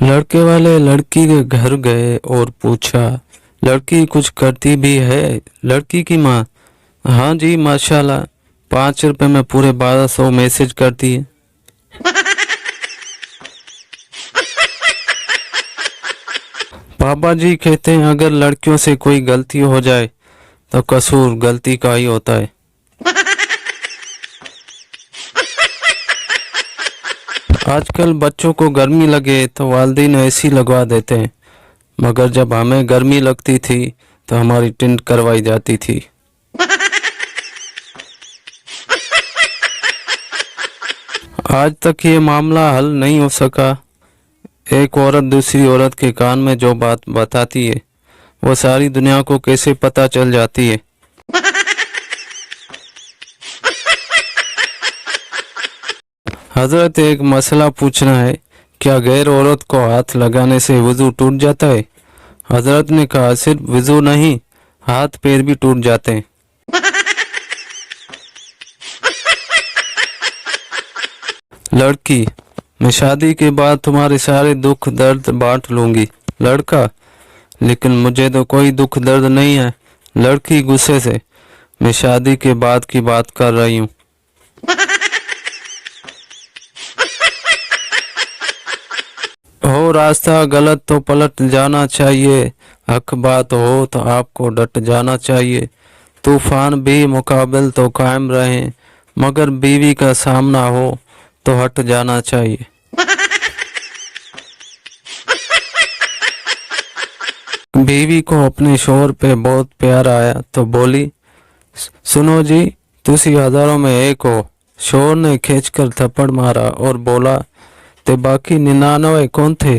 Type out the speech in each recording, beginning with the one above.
लड़के वाले लड़की के घर गए और पूछा, लड़की कुछ करती भी है? लड़की की माँ, हाँ जी माशाल्लाह, 5 रुपए में पूरे 1200 मैसेज करती है। पापा जी कहते हैं अगर लड़कियों से कोई गलती हो जाए तो कसूर गलती का ही होता है। आजकल बच्चों को गर्मी लगे तो वालिदैन एसी लगवा देते हैं, मगर जब हमें गर्मी लगती थी तो हमारी टिंट करवाई जाती थी। आज तक ये मामला हल नहीं हो सका। एक औरत दूसरी औरत के कान में जो बात बताती है वो सारी दुनिया को कैसे पता चल जाती है। हजरत, एक मसला पूछना है, क्या गैर औरत को हाथ लगाने से वजू टूट जाता है? हजरत ने कहा, सिर्फ वजू नहीं, हाथ पैर भी टूट जाते हैं। लड़की, मैं शादी के बाद तुम्हारे सारे दुख दर्द बांट लूंगी। लड़का, लेकिन मुझे तो कोई दुख दर्द नहीं है। लड़की गुस्से से, मैं शादी के बाद की बात कर रही हूँ। हो रास्ता गलत तो पलट जाना चाहिए, हक बात हो तो आपको डट जाना चाहिए। तूफान भी मुकाबिल तो कायम रहे, मगर बीवी का सामना हो तो हट जाना चाहिए। बीवी को अपने शोहर पे बहुत प्यार आया तो बोली, सुनो जी, तुसी हजारों में एक हो। शोहर ने खींचकर थप्पड़ मारा और बोला, ते बाकी 99 कौन थे?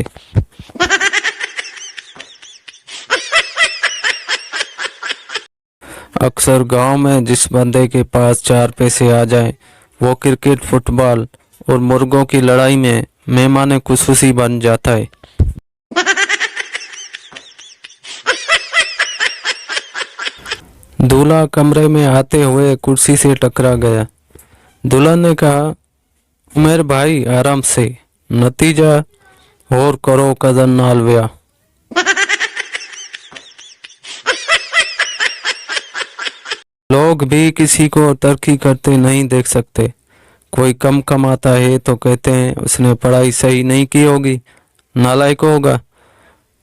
अक्सर गांव में जिस बंदे के पास 4 पैसे आ जाएं, वो क्रिकेट, फुटबॉल और मुर्गों की लड़ाई में मेहमान खुशूसी बन जाता है। दूल्हा कमरे में आते हुए कुर्सी से टकरा गया। दुल्हन ने कहा, उमेर भाई आराम से, नतीजा और करो कदर नाल व्या। लोग भी किसी को तरक्की करते नहीं देख सकते। कोई कम कमाता है तो कहते हैं उसने पढ़ाई सही नहीं की होगी, नालायक होगा।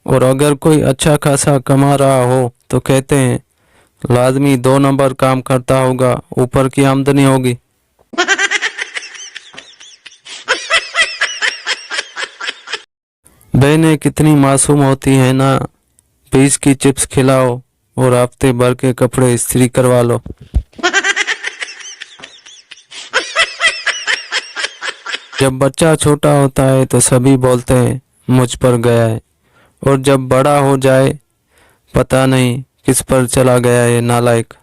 और अगर कोई अच्छा खासा कमा रहा हो तो कहते हैं लाजमी 2 नंबर काम करता होगा, ऊपर की आमदनी होगी। बहनें कितनी मासूम होती हैं ना। 20 की चिप्स खिलाओ और हफ्ते भर के कपड़े इस्त्री करवा लो। जब बच्चा छोटा होता है तो सभी बोलते हैं मुझ पर गया है, और जब बड़ा हो जाए पता नहीं किस पर चला गया है नालायक।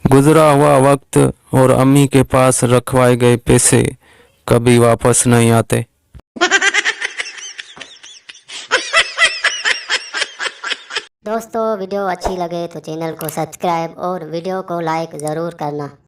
गुजरा हुआ वक्त और अम्मी के पास रखवाए गए पैसे कभी वापस नहीं आते। दोस्तों वीडियो अच्छी लगे तो चैनल को सब्सक्राइब और वीडियो को लाइक ज़रूर करना।